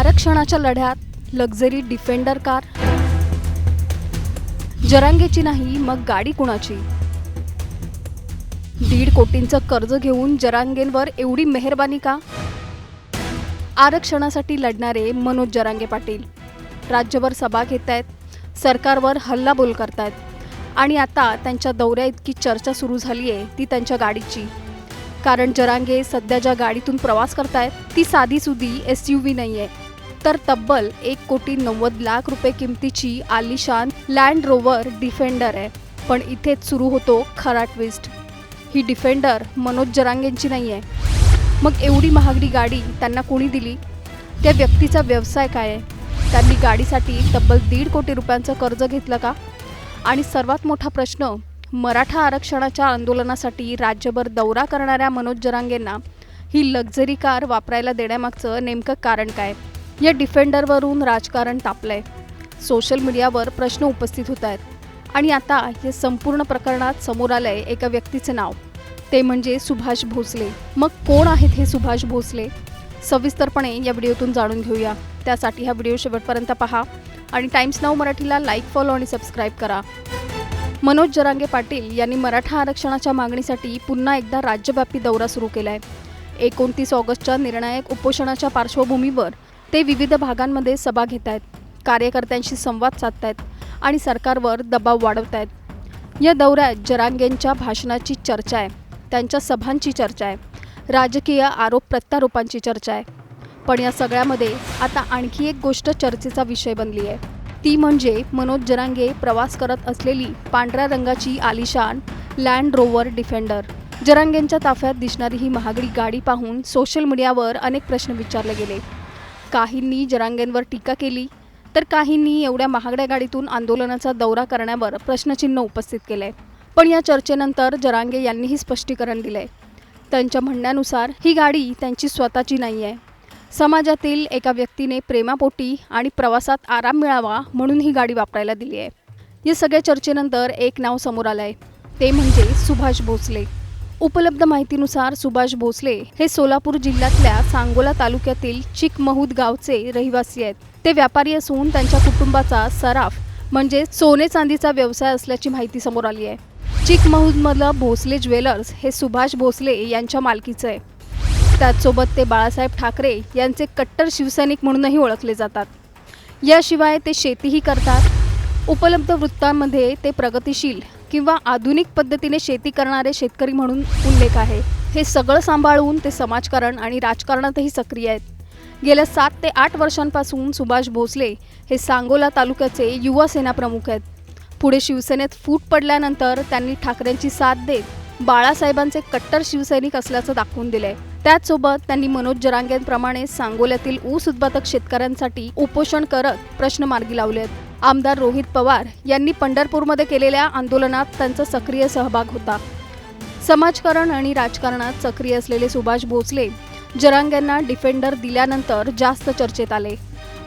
आरक्षणाच्या लढ्यात luxury defender car, जरांगेची नाही मग गाडी कुणाची? 1.5 कोटींचं कर्ज घेऊन जरांगेंवर एवढी मेहरबानी का? आरक्षणासाठी लढणारे मनोज जरांगे पाटील राज्यभर सभा घेत आहेत, सरकारवर हल्लाबोल करतायत आणि आता त्यांच्या दौऱ्या इतकी चर्चा सुरू झाली आहे ती त्यांच्या गाडीची. कारण जरांगे सध्या ज्या गाडीतून प्रवास करतायत ती साधीसुधी SUV नाही आहे, तर तब्बल 1,90,00,000 रुपये किमतीची आलिशान लँड रोवर डिफेंडर आहे. पण इथेच सुरू होतो खरा ट्विस्ट. ही डिफेंडर मनोज जरांगेंची नाही आहे. मग एवढी महागडी गाडी त्यांना कोणी दिली? त्या व्यक्तीचा व्यवसाय काय आहे? त्यांनी गाडीसाठी तब्बल 1.5 कोटी रुपयांचं कर्ज घेतलं का? आणि सर्वात मोठा प्रश्न, मराठा आरक्षणाच्या आंदोलनासाठी राज्यभर दौरा करणाऱ्या मनोज जरांगेंना ही लक्झरी कार वापरायला देण्यामागचं नेमकं कारण काय? या डिफेंडरवरून राजकारण तापलंय, सोशल मीडियावर प्रश्न उपस्थित होत आहेत आणि आता या संपूर्ण प्रकरणात समोर आलंय एका व्यक्तीचं नाव, ते म्हणजे सुभाष भोसले. मग कोण आहेत हे सुभाष भोसले? सविस्तरपणे या व्हिडिओतून जाणून घेऊया. त्यासाठी हा व्हिडिओ शेवटपर्यंत पहा आणि टाइम्स नाऊ मराठीला लाईक, फॉलो आणि सबस्क्राईब करा. मनोज जरांगे पाटील यांनी मराठा आरक्षणाच्या मागणीसाठी पुन्हा एकदा राज्यव्यापी दौरा सुरू केलाय. 29 ऑगस्टच्या निर्णायक उपोषणाच्या पार्श्वभूमीवर ते विविध भागांमध्ये सभा घेत आहेत, कार्यकर्त्यांशी संवाद साधतायत आणि सरकारवर दबाव वाढवतायत. या दौऱ्यात जरांगेंच्या भाषणाची चर्चा आहे, त्यांच्या सभांची चर्चा आहे, राजकीय आरोप प्रत्यारोपांची चर्चा आहे. पण या सगळ्यामध्ये आता आणखी एक गोष्ट चर्चेचा विषय बनली आहे, ती म्हणजे मनोज जरांगे प्रवास करत असलेली पांढऱ्या रंगाची आलिशान लँड रोवर डिफेंडर. जरांगेंच्या ताफ्यात दिसणारी ही महागडी गाडी पाहून सोशल मीडियावर अनेक प्रश्न विचारले गेले. काहींनी जरांगेंवर टीका केली, तर काहींनी एवढ्या महागड्या गाडीतून आंदोलनाचा दौरा करण्यावर प्रश्नचिन्ह उपस्थित केले. पण या चर्चेनंतर जरांगे यांनीही स्पष्टीकरण दिले. त्यांच्या म्हणण्यानुसार ही गाडी त्यांची स्वतःची नाही आहे. समाजातील एका व्यक्तीने प्रेमापोटी आणि प्रवासात आराम मिळावा म्हणून ही गाडी वापरायला दिली आहे. या सगळ्या चर्चेनंतर एक नाव समोर आलंय, ते म्हणजे सुभाष भोसले. उपलब्ध माहितीनुसार सुभाष भोसले हे सोलापूर जिल्ह्यातल्या सांगोला तालुक्यातील चिकमहूद गावचे रहिवासी आहेत. ते व्यापारी असून त्यांच्या कुटुंबाचा सराफ म्हणजे सोने चांदीचा व्यवसाय असल्याची माहिती समोर आली आहे. चिकमहूदमधलं भोसले ज्वेलर्स हे सुभाष भोसले यांच्या मालकीचं आहे. त्याचसोबत ते बाळासाहेब ठाकरे यांचे कट्टर शिवसैनिक म्हणूनही ओळखले जातात. याशिवाय ते शेतीही करतात. उपलब्ध वृत्तांमध्ये ते प्रगतिशील किंवा आधुनिक पद्धतीने शेती करणारे शेतकरी म्हणून उल्लेख आहे. हे सगळं सांभाळून ते समाजकारण आणि राजकारणातही सक्रिय आहेत. गेल्या 7 ते 8 वर्षांपासून सुभाष भोसले हे सांगोला तालुक्याचे युवा सेना प्रमुख आहेत. पुढे शिवसेनेत फूट पडल्यानंतर त्यांनी ठाकरेंची साथ देत बाळासाहेबांचे कट्टर शिवसैनिक असल्याचं दाखवून दिलंय. त्याचसोबत त्यांनी मनोज जरांगेंप्रमाणे सांगोल्यातील ऊस उत्पादक शेतकऱ्यांसाठी उपोषण करत प्रश्न मार्गी लावले आहेत. आमदार रोहित पवार यांनी पंढरपूरमध्ये केलेल्या आंदोलनात त्यांचा सक्रिय सहभाग होता. समाजकारण आणि राजकारणात सक्रिय असलेले सुभाष भोसले जरांगेंना डिफेंडर दिल्यानंतर जास्त चर्चेत आले.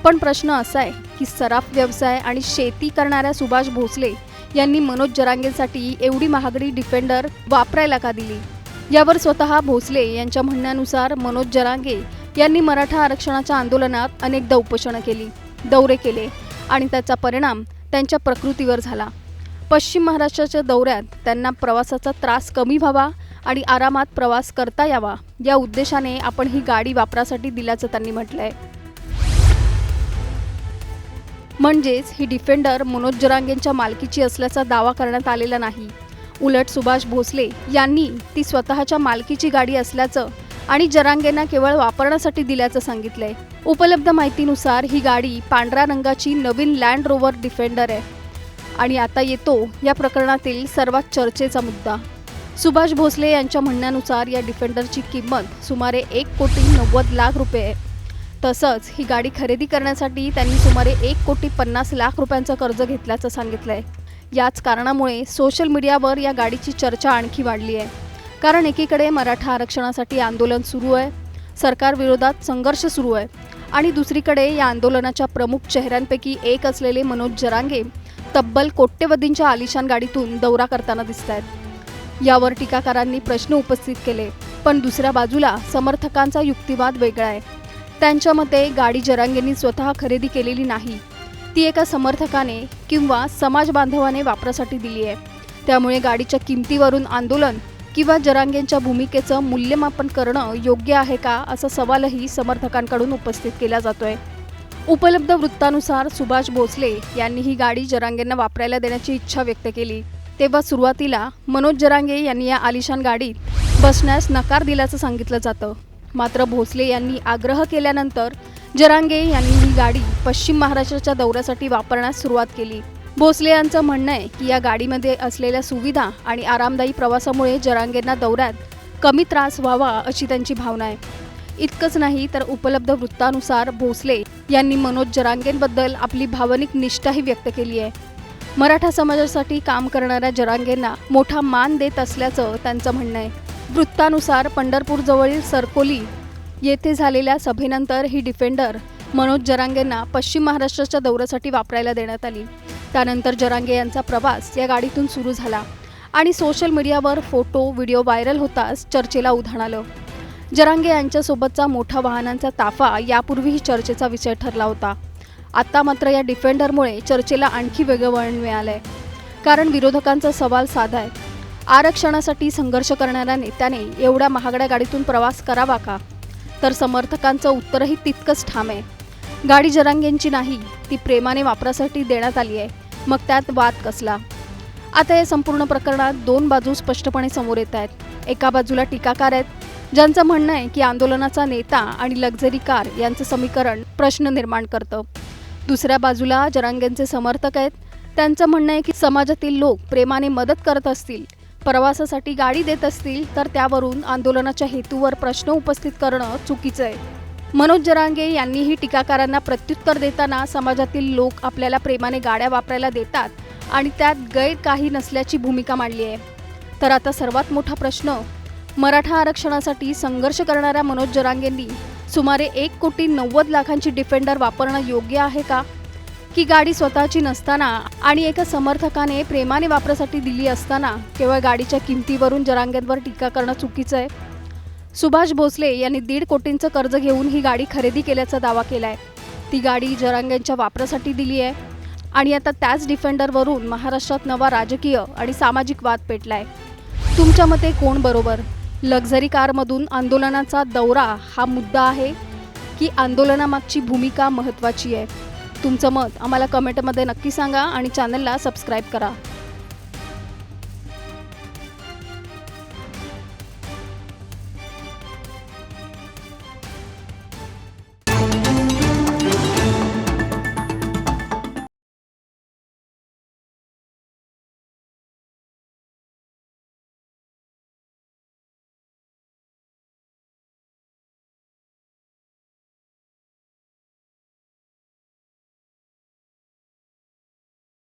पण प्रश्न असा आहे की सराफ व्यवसाय आणि शेती करणाऱ्या सुभाष भोसले यांनी मनोज जरांगेंसाठी एवढी महागडी डिफेंडर वापरायला का दिली? यावर स्वतः भोसले यांच्या म्हणण्यानुसार मनोज जरांगे यांनी मराठा आरक्षणाच्या आंदोलनात अनेकदा उपोषणं केली, दौरे केले आणि त्याचा परिणाम त्यांच्या प्रकृतीवर झाला. पश्चिम महाराष्ट्राच्या दौऱ्यात त्यांना प्रवासाचा त्रास कमी व्हावा आणि आरामात प्रवास करता यावा या उद्देशाने आपण ही गाडी वापरासाठी दिल्याचं त्यांनी म्हटलंय. म्हणजेच ही डिफेंडर मनोज जरांगेंच्या मालकीची असल्याचा दावा करण्यात आलेला नाही. उलट सुभाष भोसले यांनी ती स्वतःच्या मालकीची गाडी असल्याचं आणि जरांगेंना केवळ वापरण्यासाठी दिल्याचं सांगितलंय. उपलब्ध माहितीनुसार ही गाडी पांढऱ्या रंगाची नवीन लँड रोवर डिफेंडर आहे. आणि आता येतो या प्रकरणातील सर्वात चर्चेचा मुद्दा. सुभाष भोसले यांच्या म्हणण्यानुसार या डिफेंडरची किंमत सुमारे 1,90,00,000 रुपये आहे. तसंच ही गाडी खरेदी करण्यासाठी त्यांनी सुमारे 1,50,00,000 रुपयांचं कर्ज घेतल्याचं सांगितलंय. याच कारणामुळे सोशल मीडियावर या गाडीची चर्चा आणखी वाढली आहे. कारण एकीकडे मराठा आरक्षणासाठी आंदोलन सुरू आहे, सरकारविरोधात संघर्ष सुरू आहे आणि दुसरीकडे या आंदोलनाच्या प्रमुख चेहऱ्यांपैकी एक असलेले मनोज जरांगे तब्बल कोट्यवधींच्या आलिशान गाडीतून दौरा करताना दिसत आहेत. यावर टीकाकारांनी प्रश्न उपस्थित केले. पण दुसऱ्या बाजूला समर्थकांचा युक्तिवाद वेगळा आहे. त्यांच्या मते गाडी जरांगेंनी स्वतः खरेदी केलेली नाही, ती एका समर्थकाने किंवा समाज बांधवाने वापरासाठी दिली आहे. त्यामुळे गाडीच्या किमतीवरून आंदोलन किंवा जरांगेंच्या भूमिकेचं मूल्यमापन करणं योग्य आहे का, असा सवालही समर्थकांकडून उपस्थित केला जातोय. उपलब्ध वृत्तानुसार सुभाष भोसले यांनी ही गाडी जरांगेंना वापरायला देण्याची इच्छा व्यक्त केली. तेव्हा सुरुवातीला मनोज जरांगे यांनी या आलिशान गाडीत बसण्यास नकार दिल्याचं सांगितलं जातं. मात्र भोसले यांनी आग्रह केल्यानंतर जरांगे यांनी ही गाडी पश्चिम महाराष्ट्राच्या दौऱ्यासाठी वापरण्यास सुरुवात केली. भोसले यांचं म्हणणं आहे की या गाडीमध्ये असलेल्या सुविधा आणि आरामदायी प्रवासामुळे जरांगेंना दौऱ्यात कमी त्रास व्हावा अशी त्यांची भावना आहे. इतकंच नाही तर उपलब्ध वृत्तानुसार भोसले यांनी मनोज जरांगेंबद्दल आपली भावनिक निष्ठाही व्यक्त केली आहे. मराठा समाजासाठी काम करणाऱ्या जरांगेंना मोठा मान देत असल्याचं त्यांचं म्हणणं आहे. वृत्तानुसार पंढरपूरजवळील सरकोली येथे झालेल्या सभेनंतर ही डिफेंडर मनोज जरांगेंना पश्चिम महाराष्ट्राच्या दौऱ्यासाठी वापरायला देण्यात आली. त्यानंतर जरांगे यांचा प्रवास या गाडीतून सुरू झाला आणि सोशल मीडियावर फोटो व्हिडिओ व्हायरल होताच चर्चेला उधाण आलं. जरांगे यांच्यासोबतचा मोठा वाहनांचा ताफा यापूर्वीही चर्चेचा विषय ठरला होता. आता मात्र या डिफेंडरमुळे चर्चेला आणखी वेगळं वळण मिळालंय. कारण विरोधकांचा सवाल साधा आहे, आरक्षणासाठी संघर्ष करणाऱ्या नेत्याने एवढ्या महागड्या गाडीतून प्रवास करावा का? तर समर्थकांचं उत्तरही तितकंच ठाम आहे, गाडी जरांगेंची नाही, ती प्रेमाने वापरासाठी देण्यात आली आहे. मग त्यात वाद कसला? आता या संपूर्ण प्रकरणात दोन बाजू स्पष्टपणे समोर येत आहेत. एका बाजूला टीकाकार आहेत, ज्यांचं म्हणणं आहे की आंदोलनाचा नेता आणि लक्झरी कार यांचं समीकरण प्रश्न निर्माण करतं. दुसऱ्या बाजूला जरांगेंचे समर्थक आहेत, त्यांचं म्हणणं आहे की समाजातील लोक प्रेमाने मदत करत असतील, प्रवासासाठी गाडी देत असतील, तर त्यावरून आंदोलनाच्या हेतूवर प्रश्न उपस्थित करणं चुकीचं आहे. मनोज जरांगे यांनीही टीकाकारांना प्रत्युत्तर देताना समाजातील लोक आपल्याला प्रेमाने गाड्या वापरायला देतात आणि त्यात गैर काही नसल्याची भूमिका मांडली आहे. तर आता सर्वात मोठा प्रश्न, मराठा आरक्षणासाठी संघर्ष करणाऱ्या मनोज जरांगेंनी सुमारे 1,90,00,000 डिफेंडर वापरणं योग्य आहे का? की गाडी स्वतःची नसताना आणि एका समर्थकाने प्रेमाने वापरासाठी दिली असताना केवळ गाडीच्या किमतीवरून जरांगेंवर टीका करणं चुकीचं आहे? सुभाष भोसले यांनी 1.5 कोटींचं कर्ज घेऊन ही गाडी खरेदी केल्याचा दावा केलाय. ती गाडी जरांगेंच्या वापरासाठी दिली आहे आणि आता त्याच डिफेंडरवरून महाराष्ट्रात नवा राजकीय आणि सामाजिक वाद पेटलाय. तुमच्या मते कोण बरोबर? लक्झरी कारमधून आंदोलनाचा दौरा हा मुद्दा आहे की आंदोलनामागची भूमिका महत्त्वाची आहे? तुमचं मत आम्हाला कमेंटमध्ये नक्की सांगा आणि चॅनलला सबस्क्राईब करा.